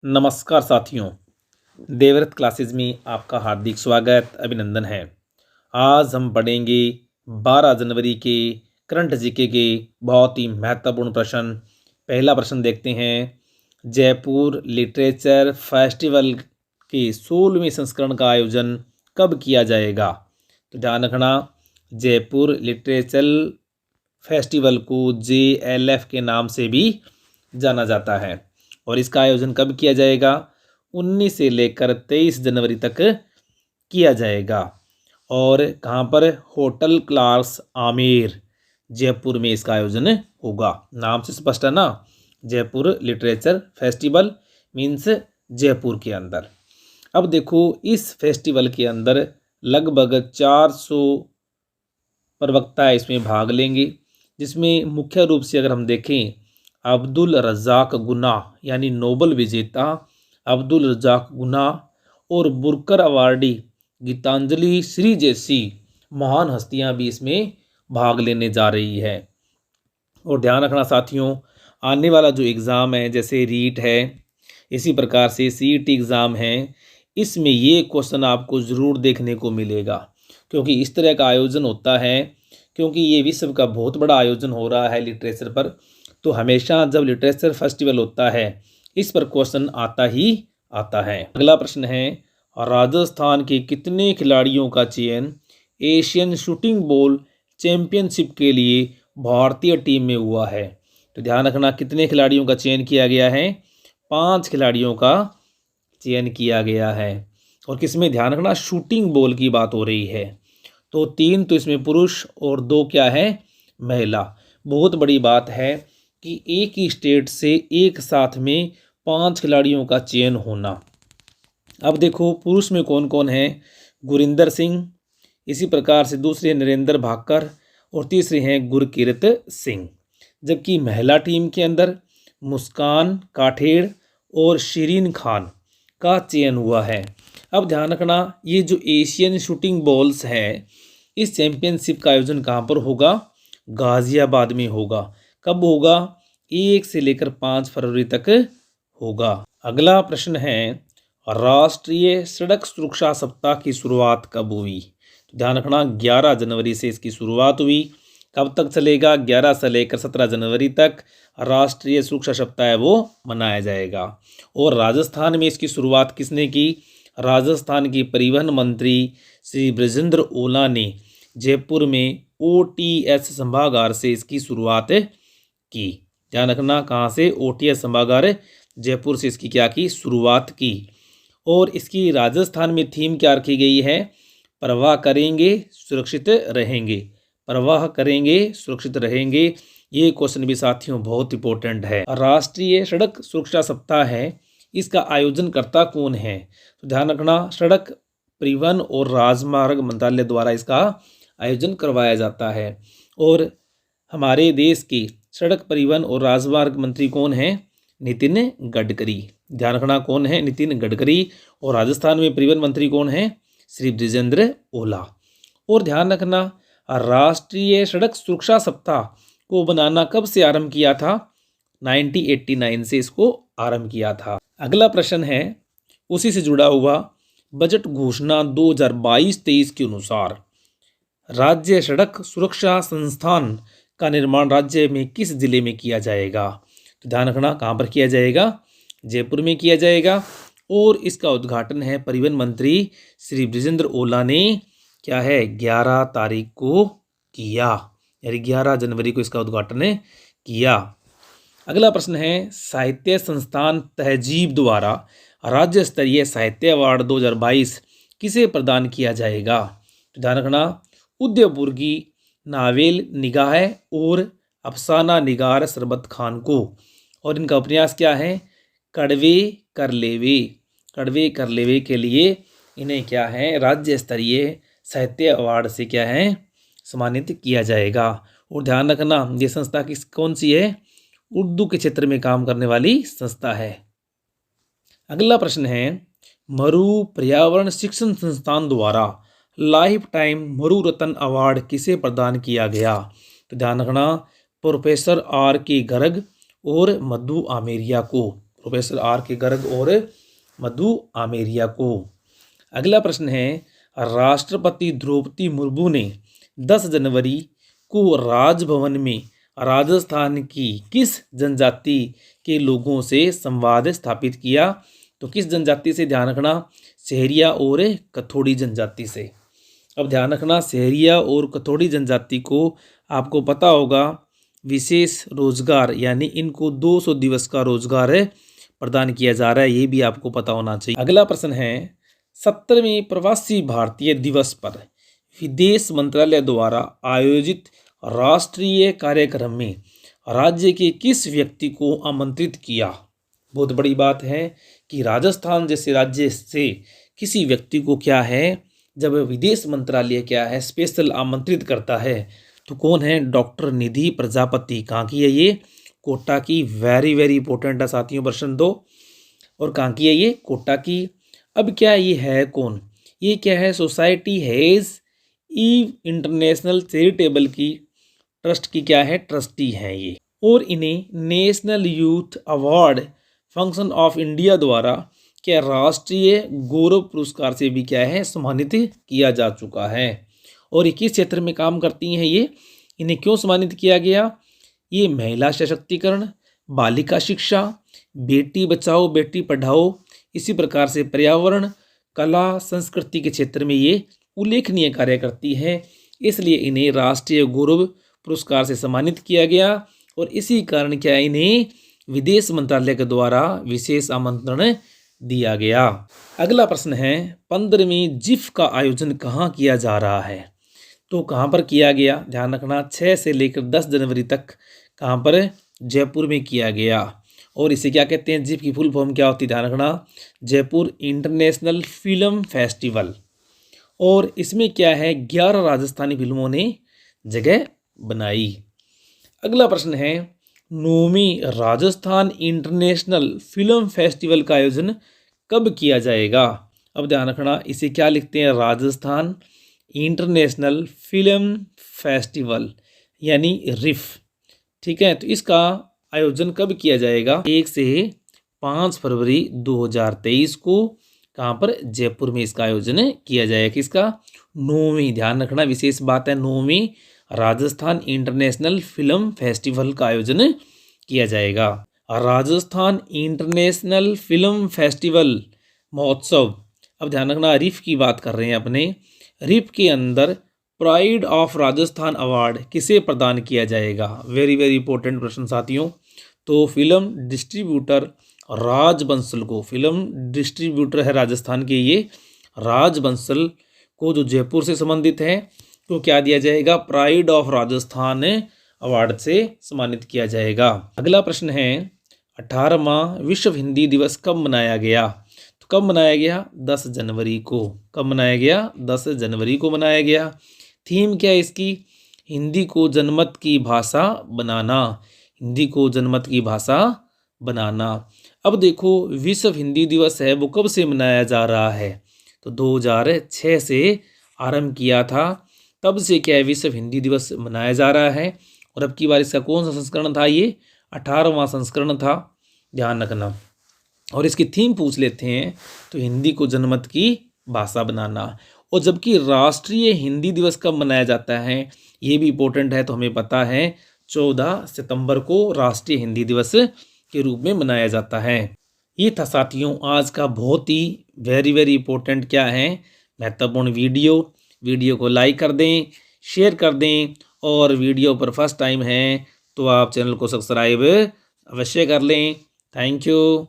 नमस्कार साथियों, देवव्रत क्लासेस में आपका हार्दिक स्वागत अभिनंदन है। आज हम पढ़ेंगे 12 जनवरी के करंट जीके के बहुत ही महत्वपूर्ण प्रश्न। पहला प्रश्न देखते हैं। जयपुर लिटरेचर फेस्टिवल के 16वें संस्करण का आयोजन कब किया जाएगा? तो ध्यान रखना, जयपुर लिटरेचर फेस्टिवल को JLF के नाम से भी जाना जाता है और इसका आयोजन कब किया जाएगा? 19 से लेकर 23 जनवरी तक किया जाएगा। और कहाँ पर? होटल क्लार्क्स आमेर, जयपुर में इसका आयोजन होगा। नाम से स्पष्ट है ना, Jaipur literature festival means Jaipur के अंदर। अब देखो, इस फेस्टिवल के अंदर लगभग 400 प्रवक्ता इसमें भाग लेंगे, जिसमें मुख्य रूप से अगर हम देखें, अब्दुल रज़ाक गुना यानी नोबल विजेता अब्दुल रज़ाक गुना और बुरकर अवार्डी गीतांजलि श्री जैसी महान हस्तियां भी इसमें भाग लेने जा रही है। और ध्यान रखना साथियों, आने वाला जो एग्ज़ाम है, जैसे रीट है, इसी प्रकार से CET एग्ज़ाम है, इसमें ये क्वेश्चन आपको ज़रूर देखने को मिलेगा, क्योंकि इस तरह का आयोजन होता है, क्योंकि ये विश्व का बहुत बड़ा आयोजन हो रहा है लिटरेचर पर। तो हमेशा जब लिटरेचर फेस्टिवल होता है, इस पर क्वेश्चन आता ही आता है। अगला प्रश्न है, राजस्थान के कितने खिलाड़ियों का चयन एशियन शूटिंग बॉल चैंपियनशिप के लिए भारतीय टीम में हुआ है? तो ध्यान रखना, कितने खिलाड़ियों का चयन किया गया है? 5 खिलाड़ियों का चयन किया गया है। और किसमें? ध्यान रखना, शूटिंग बॉल की बात हो रही है। तो 3 तो इसमें पुरुष और 2 क्या है? महिला। बहुत बड़ी बात है कि एक ही स्टेट से एक साथ में 5 खिलाड़ियों का चयन होना। अब देखो, पुरुष में कौन कौन है? गुरिंदर सिंह, इसी प्रकार से दूसरे नरेंद्र भाकर और तीसरे हैं गुरकीरत सिंह। जबकि महिला टीम के अंदर मुस्कान काठेड़ और शिरीन खान का चयन हुआ है। अब ध्यान रखना, ये जो एशियन शूटिंग बॉल्स है, इस चैंपियनशिप का आयोजन कहाँ पर होगा? गाजियाबाद में होगा। कब होगा? 1 से लेकर 5 फरवरी तक होगा। अगला प्रश्न है, राष्ट्रीय सड़क सुरक्षा सप्ताह की शुरुआत कब हुई? तो ध्यान रखना, 11 जनवरी से इसकी शुरुआत हुई। कब तक चलेगा? 11 से लेकर 17 जनवरी तक राष्ट्रीय सुरक्षा सप्ताह है वो मनाया जाएगा। और राजस्थान में इसकी शुरुआत किसने की? राजस्थान की परिवहन मंत्री श्री बृजेंद्र ओला ने जयपुर में OTS सभागार से इसकी शुरुआत की। ध्यान रखना, कहाँ से? OTS सभागार जयपुर से इसकी क्या की? शुरुआत की। और इसकी राजस्थान में थीम क्या रखी गई है? परवाह करेंगे सुरक्षित रहेंगे। परवाह करेंगे सुरक्षित रहेंगे। ये क्वेश्चन भी साथियों बहुत इंपॉर्टेंट है। राष्ट्रीय सड़क सुरक्षा सप्ताह है, इसका आयोजन करता कौन है? तो ध्यान रखना, सड़क परिवहन और राजमार्ग मंत्रालय द्वारा इसका आयोजन करवाया जाता है। और हमारे देश के सड़क परिवहन और राजमार्ग मंत्री कौन हैं? नितिन गडकरी। ध्यान रखना, कौन है? नितिन गडकरी। और राजस्थान में परिवहन मंत्री कौन है? श्री बृजेंद्र ओला। और ध्यान रखना, राष्ट्रीय सड़क सुरक्षा सप्ताह को बनाना कब से आरंभ किया था? 1989 से इसको आरंभ किया था। अगला प्रश्न है, उसी से जुड़ा हुआ, बजट घोषणा 2022-23 के अनुसार राज्य सड़क सुरक्षा संस्थान का निर्माण राज्य में किस जिले में किया जाएगा? तो ध्यान रखना, कहाँ पर किया जाएगा? जयपुर में किया जाएगा। और इसका उद्घाटन है परिवहन मंत्री श्री बृजेंद्र ओला ने क्या है? 11 तारीख को किया, यानी 11 जनवरी को इसका उद्घाटन किया। अगला प्रश्न है, साहित्य संस्थान तहजीब द्वारा राज्य स्तरीय साहित्य अवार्ड 2022 किसे प्रदान किया जाएगा? तो ध्यान रखना, उदयपुर की नावेल निगाह और अफसाना निगार सरबत खान को। और इनका उपन्यास क्या है? कड़वे कर लेवे। कड़वे कर लेवे के लिए इन्हें क्या है? राज्य स्तरीय साहित्य अवार्ड से क्या है? सम्मानित किया जाएगा। और ध्यान रखना, ये संस्था किस कौन सी है? उर्दू के क्षेत्र में काम करने वाली संस्था है। अगला प्रश्न है, मरु पर्यावरण शिक्षण संस्थान द्वारा लाइफ टाइम मरु रत्न अवार्ड किसे प्रदान किया गया? तो ध्यान रखना, प्रोफेसर RK गर्ग और मधु आमेरिया को। प्रोफेसर आर के गर्ग और मधु आमेरिया को। अगला प्रश्न है, राष्ट्रपति द्रौपदी मुर्मू ने 10 जनवरी को राजभवन में राजस्थान की किस जनजाति के लोगों से संवाद स्थापित किया? तो किस जनजाति से? ध्यान रखना, सहरिया और कथोड़ी जनजाति से। अब ध्यान रखना, सहरिया और कथोड़ी जनजाति को आपको पता होगा विशेष रोजगार, यानी इनको 200 दिवस का रोजगार प्रदान किया जा रहा है, ये भी आपको पता होना चाहिए। अगला प्रश्न है, 70वें प्रवासी भारतीय दिवस पर विदेश मंत्रालय द्वारा आयोजित राष्ट्रीय कार्यक्रम में राज्य के किस व्यक्ति को आमंत्रित किया? बहुत बड़ी बात है कि राजस्थान जैसे राज्य से किसी व्यक्ति को क्या है, जब विदेश मंत्रालय क्या है स्पेशल आमंत्रित करता है, तो कौन है? डॉक्टर निधि प्रजापति। कहाँ की है ये? कोटा की। वेरी वेरी इंपॉर्टेंट है साथियों प्रश्न 2। और कहाँ की है ये? कोटा की। अब क्या ये है कौन? ये क्या है? सोसाइटी हैज़ ईव इंटरनेशनल चैरिटेबल की ट्रस्ट की क्या है? ट्रस्टी हैं ये। और इन्हें national youth award function of India द्वारा क्या राष्ट्रीय गौरव पुरस्कार से भी क्या है सम्मानित किया जा चुका है। और ये किस क्षेत्र में काम करती हैं ये? इन्हें क्यों सम्मानित किया गया? ये महिला सशक्तिकरण, बालिका शिक्षा, बेटी बचाओ बेटी पढ़ाओ, इसी प्रकार से पर्यावरण, कला, संस्कृति के क्षेत्र में ये उल्लेखनीय कार्य करती है, इसलिए इन्हें राष्ट्रीय गौरव पुरस्कार से सम्मानित किया गया। और इसी कारण क्या इन्हें विदेश मंत्रालय के द्वारा विशेष आमंत्रण दिया गया। अगला प्रश्न है, 15वीं जिफ का आयोजन कहाँ किया जा रहा है? तो कहाँ पर किया गया? ध्यान रखना, 6 से लेकर 10 जनवरी तक कहाँ पर? जयपुर में किया गया। और इसे क्या कहते हैं? जिफ की फुल फॉर्म क्या होती है? ध्यान रखना, जयपुर इंटरनेशनल फिल्म फेस्टिवल। और इसमें क्या है? 11 राजस्थानी फिल्मों ने जगह बनाई। अगला प्रश्न है, 9वीं राजस्थान इंटरनेशनल फिल्म फेस्टिवल का आयोजन कब किया जाएगा? अब ध्यान रखना, इसे क्या लिखते हैं? राजस्थान इंटरनेशनल फिल्म फेस्टिवल यानी रिफ। ठीक है, तो इसका आयोजन कब किया जाएगा? 1 से 5 फरवरी 2023 को कहाँ पर? जयपुर में इसका आयोजन किया जाएगा। किसका? 9वीं, ध्यान रखना विशेष बात है, 9वीं राजस्थान इंटरनेशनल फिल्म फेस्टिवल का आयोजन किया जाएगा। राजस्थान इंटरनेशनल फिल्म फेस्टिवल महोत्सव। अब ध्यान रखना, रिफ की बात कर रहे हैं अपने। रिफ के अंदर प्राइड ऑफ राजस्थान अवार्ड किसे प्रदान किया जाएगा? वेरी वेरी इंपॉर्टेंट प्रश्न साथियों। तो फिल्म डिस्ट्रीब्यूटर राज बंसल को, फिल्म डिस्ट्रीब्यूटर है राजस्थान के ये राज बंसल को, जो जयपुर से संबंधित है, तो क्या दिया जाएगा? प्राइड ऑफ राजस्थान अवार्ड से सम्मानित किया जाएगा। अगला प्रश्न है, 18वां विश्व हिंदी दिवस कब मनाया गया? तो कब मनाया गया? 10 जनवरी को। कब मनाया गया? 10 जनवरी को मनाया गया। थीम क्या है इसकी? हिंदी को जनमत की भाषा बनाना। हिंदी को जनमत की भाषा बनाना। अब देखो, विश्व हिंदी दिवस है वो कब से मनाया जा रहा है? तो 2006 से आरंभ किया था, तब से क्या है विश्व हिंदी दिवस मनाया जा रहा है। और अब की बार इसका कौन सा संस्करण था? ये 18वां संस्करण था, ध्यान रखना। और इसकी थीम पूछ लेते हैं, तो हिंदी को जनमत की भाषा बनाना। और जबकि राष्ट्रीय हिंदी दिवस कब मनाया जाता है ये भी इम्पोर्टेंट है, तो हमें पता है 14 सितंबर को राष्ट्रीय हिंदी दिवस के रूप में मनाया जाता है। ये था साथियों आज का बहुत ही वेरी वेरी इंपॉर्टेंट क्या है महत्वपूर्ण वीडियो को लाइक कर दें, शेयर कर दें, और वीडियो पर फर्स्ट टाइम है तो आप चैनल को सब्सक्राइब अवश्य कर लें। Thank you.